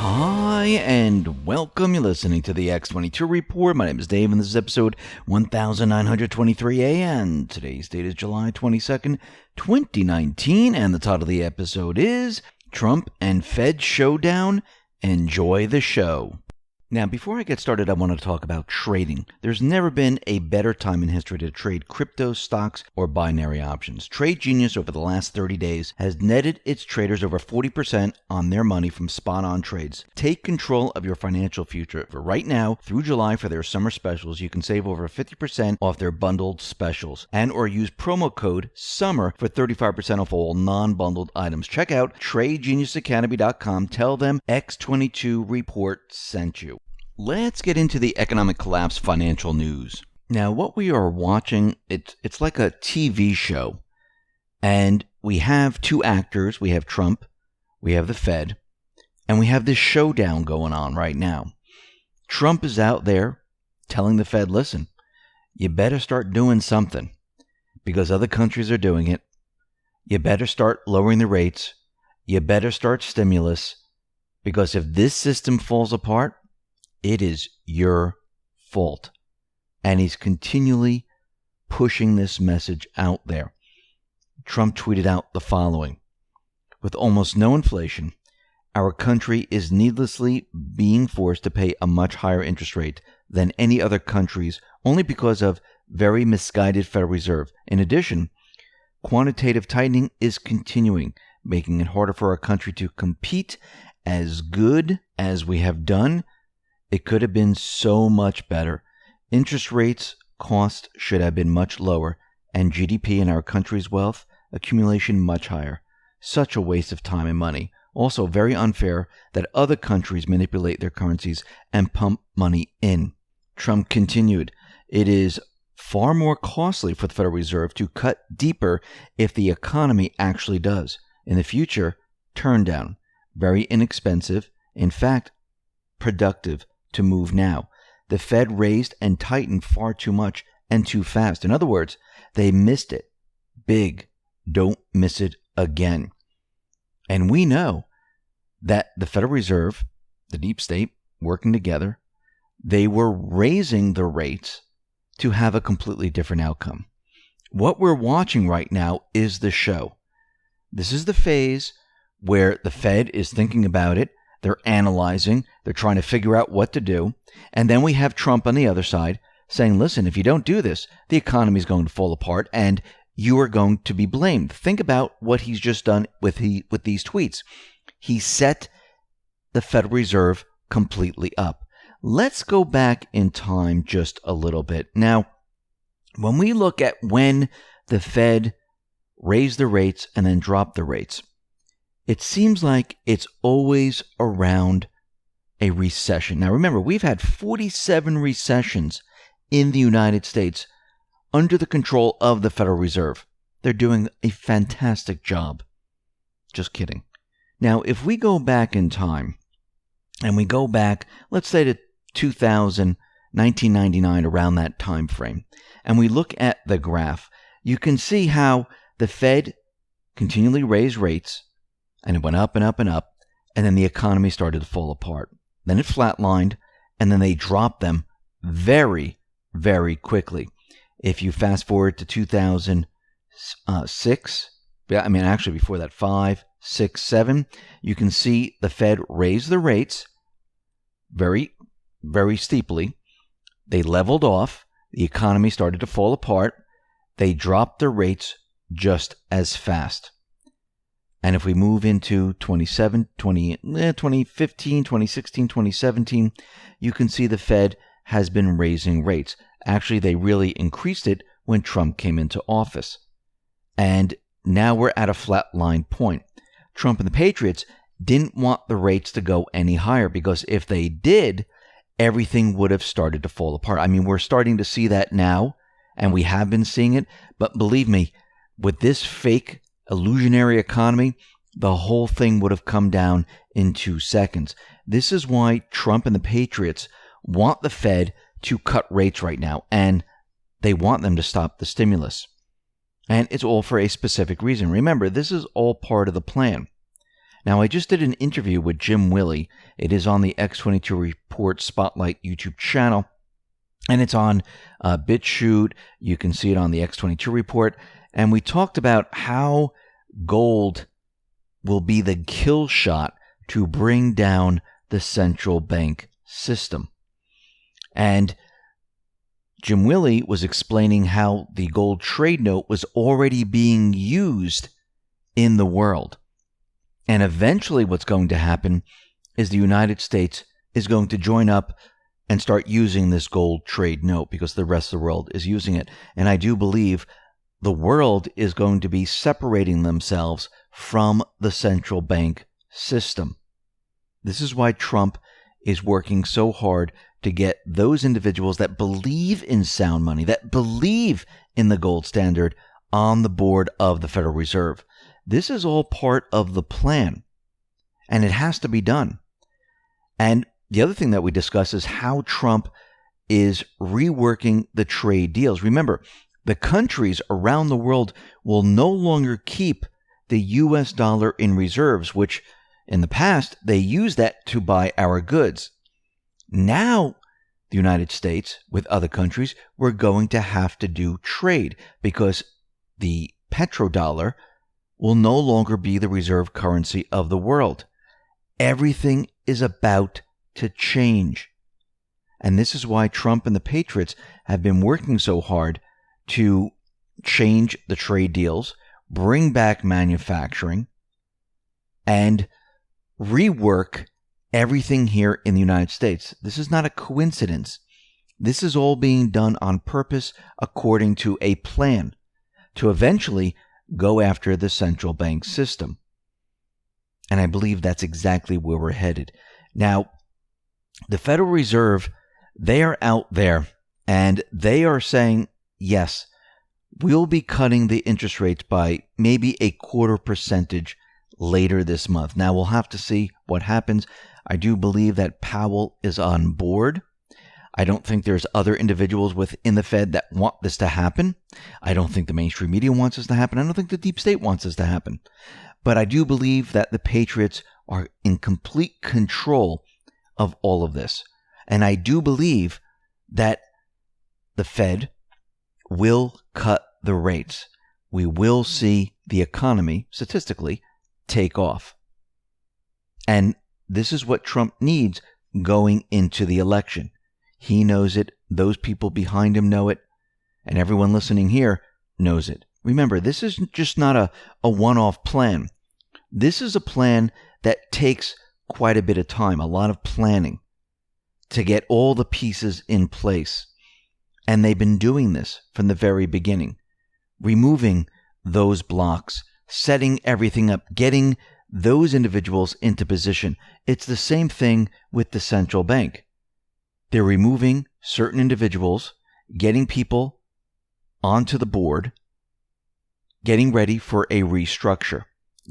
Hi, and welcome. You're listening to the X22 Report. My name is Dave, and this is episode 1923, and today's date is July 22nd, 2019, and the title of the episode is Trump and Fed Showdown. Enjoy the show. Now, before I get started, I want to talk about trading. There's never been a better time in history to trade crypto, stocks, or binary options. Trade Genius over the last 30 days has netted its traders over 40% on their money from spot-on trades. Take control of your financial future. For right now, through July for their summer specials, you can save over 50% off their bundled specials and or use promo code SUMMER for 35% off all non-bundled items. Check out TradeGeniusAcademy.com. Tell them X22 Report sent you. Let's get into the economic collapse financial news. Now, what we are watching, it's like a TV show. And we have two actors. We have Trump, we have the Fed, and we have this showdown going on right now. Trump is out there telling the Fed, listen, you better start doing something because other countries are doing it. You better start lowering the rates. You better start stimulus because if this system falls apart, it is your fault. And he's continually pushing this message out there. Trump tweeted out the following: with almost no inflation, our country is needlessly being forced to pay a much higher interest rate than any other countries only because of very misguided Federal Reserve. In addition, quantitative tightening is continuing, making it harder for our country to compete. As good as we have done, it could have been so much better. Interest rates cost should have been much lower, and GDP in our country's wealth accumulation much higher. Such a waste of time and money. Also very unfair that other countries manipulate their currencies and pump money in. Trump continued, it is far more costly for the Federal Reserve to cut deeper if the economy actually does. In the future, turn down. Very inexpensive. In fact, productive to move now. The Fed raised and tightened far too much and too fast. In other words, they missed it big. Don't miss it again. And we know that the Federal Reserve, the deep state, working together, they were raising the rates to have a completely different outcome. What we're watching right now is the show. This is the phase where the Fed is thinking about it. They're analyzing. They're trying to figure out what to do. And then we have Trump on the other side saying, listen, if you don't do this, the economy is going to fall apart and you are going to be blamed. Think about what he's just done with these tweets. He set the Federal Reserve completely up. Let's go back in time just a little bit. Now, when we look at when the Fed raised the rates and then dropped the rates, it seems like it's always around a recession. Now, remember, we've had 47 recessions in the United States under the control of the Federal Reserve. They're doing a fantastic job. Just kidding. Now, if we go back in time, and we go back, let's say to 2000, 1999, around that time frame, and we look at the graph, you can see how the Fed continually raised rates, and it went up and up and up, and then the economy started to fall apart. Then it flatlined, and then they dropped them very, very quickly. If you fast forward to 2006, actually before that, 5, 6, 7, you can see the Fed raised the rates very, very steeply. They leveled off. The economy started to fall apart. They dropped the rates just as fast. And if we move into 2015, 2016, 2017, you can see the Fed has been raising rates. Actually, they really increased it when Trump came into office. And now we're at a flatline point. Trump and the Patriots didn't want the rates to go any higher because if they did, everything would have started to fall apart. I mean, we're starting to see that now, and we have been seeing it. But believe me, with this fake illusionary economy, the whole thing would have come down in 2 seconds. This is why Trump and the Patriots want the Fed to cut rates right now, and they want them to stop the stimulus. And it's all for a specific reason. Remember, this is all part of the plan. Now, I just did an interview with Jim Willey. It is on the X22 Report Spotlight YouTube channel, and it's on BitChute. You can see it on the X22 Report. And we talked about how gold will be the kill shot to bring down the central bank system. And Jim Willey was explaining how the gold trade note was already being used in the world. And eventually what's going to happen is the United States is going to join up and start using this gold trade note because the rest of the world is using it. And I do believe the world is going to be separating themselves from the central bank system. This is why Trump is working so hard to get those individuals that believe in sound money, that believe in the gold standard, on the board of the Federal Reserve. This is all part of the plan, and it has to be done. And the other thing that we discuss is how Trump is reworking the trade deals. Remember, the countries around the world will no longer keep the US dollar in reserves, which in the past they used that to buy our goods. Now, the United States, with other countries, we're going to have to do trade because the petrodollar will no longer be the reserve currency of the world. Everything is about to change. And this is why Trump and the Patriots have been working so hard to change the trade deals, bring back manufacturing, and rework everything here in the United States. This is not a coincidence. This is all being done on purpose according to a plan to eventually go after the central bank system. And I believe that's exactly where we're headed. Now, the Federal Reserve, they are out there and they are saying, yes, we'll be cutting the interest rates by maybe 0.25% later this month. Now, we'll have to see what happens. I do believe that Powell is on board. I don't think there's other individuals within the Fed that want this to happen. I don't think the mainstream media wants this to happen. I don't think the deep state wants this to happen. But I do believe that the Patriots are in complete control of all of this. And I do believe that the Fed will cut the rates. We will see the economy, statistically, take off. And this is what Trump needs going into the election. He knows it. Those people behind him know it. And everyone listening here knows it. Remember, this is just not a one-off plan. This is a plan that takes quite a bit of time, a lot of planning to get all the pieces in place. And they've been doing this from the very beginning, removing those blocks, setting everything up, getting those individuals into position. It's the same thing with the central bank. They're removing certain individuals, getting people onto the board, getting ready for a restructure,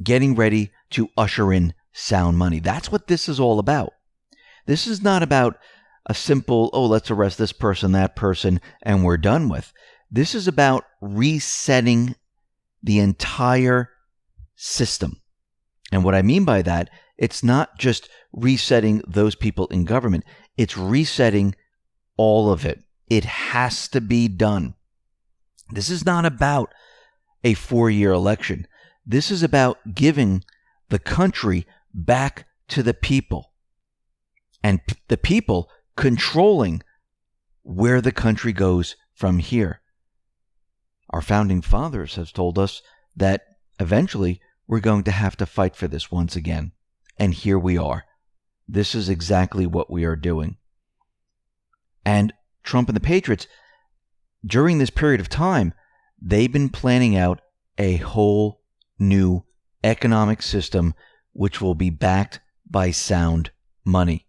getting ready to usher in sound money. That's what this is all about. This is not about a simple, let's arrest this person, that person, and we're done with. This is about resetting the entire system. And what I mean by that, it's not just resetting those people in government. It's resetting all of it. It has to be done. This is not about a 4-year election. This is about giving the country back to the people. And the people controlling where the country goes from here. Our founding fathers have told us that eventually we're going to have to fight for this once again. And here we are. This is exactly what we are doing. And Trump and the Patriots, during this period of time, they've been planning out a whole new economic system which will be backed by sound money.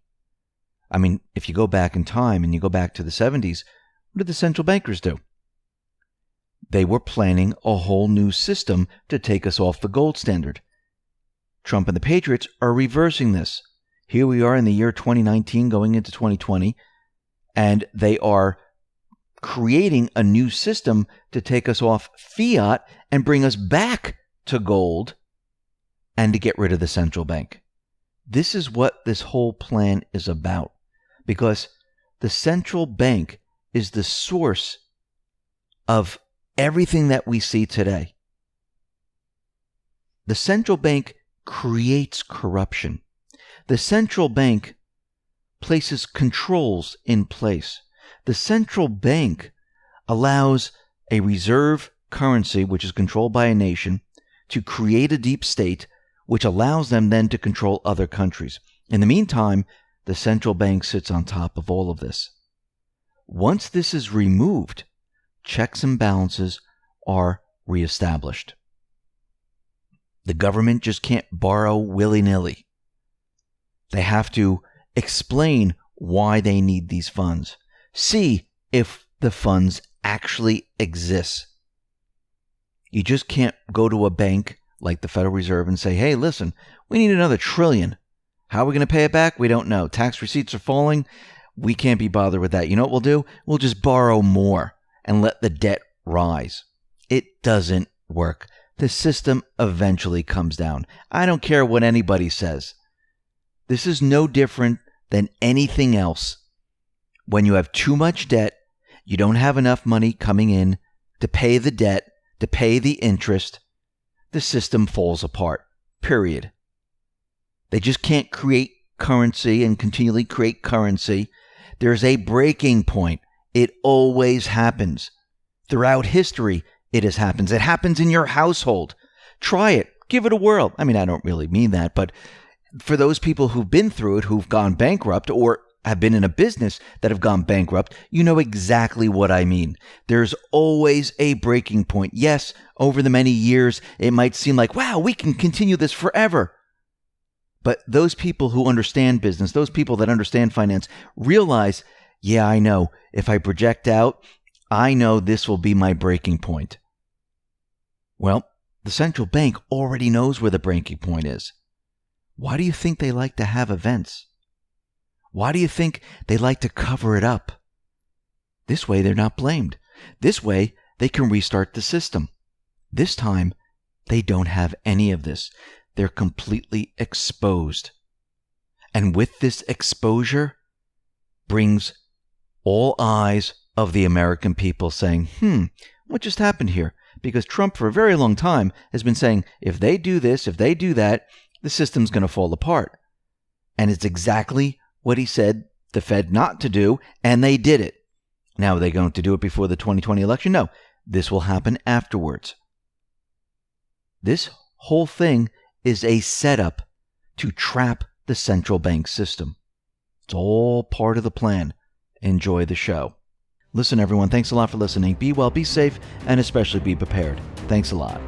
I mean, if you go back in time and you go back to the 70s, what did the central bankers do? They were planning a whole new system to take us off the gold standard. Trump and the Patriots are reversing this. Here we are in the year 2019 going into 2020, and they are creating a new system to take us off fiat and bring us back to gold and to get rid of the central bank. This is what this whole plan is about, because the central bank is the source of everything that we see today. The central bank creates corruption. The central bank places controls in place. The central bank allows a reserve currency, which is controlled by a nation, to create a deep state, which allows them then to control other countries. In the meantime, the central bank sits on top of all of this. Once this is removed, checks and balances are reestablished. The government just can't borrow willy-nilly. They have to explain why they need these funds. See if the funds actually exist. You just can't go to a bank like the Federal Reserve and say, hey, listen, we need another $1 trillion. How are we going to pay it back? We don't know. Tax receipts are falling. We can't be bothered with that. You know what we'll do? We'll just borrow more and let the debt rise. It doesn't work. The system eventually comes down. I don't care what anybody says. This is no different than anything else. When you have too much debt, you don't have enough money coming in to pay the debt, to pay the interest, the system falls apart. Period. They just can't create currency and continually create currency. There's a breaking point. It always happens. Throughout history, it happens. It happens in your household. Try it. Give it a whirl. I mean, I don't really mean that, but for those people who've been through it, who've gone bankrupt or have been in a business that have gone bankrupt, you know exactly what I mean. There's always a breaking point. Yes, over the many years, it might seem like, wow, we can continue this forever. But those people who understand business, those people that understand finance, realize, yeah, I know. If I project out, I know this will be my breaking point. Well, the central bank already knows where the breaking point is. Why do you think they like to have events? Why do you think they like to cover it up? This way, they're not blamed. This way, they can restart the system. This time, they don't have any of this. They're completely exposed. And with this exposure brings all eyes of the American people saying, what just happened here? Because Trump for a very long time has been saying, if they do this, if they do that, the system's going to fall apart. And it's exactly what he said the Fed not to do, and they did it. Now, are they going to do it before the 2020 election? No, this will happen afterwards. This whole thing is a setup to trap the central bank system. It's all part of the plan. Enjoy the show. Listen, everyone, thanks a lot for listening. Be well, be safe, and especially be prepared. Thanks a lot.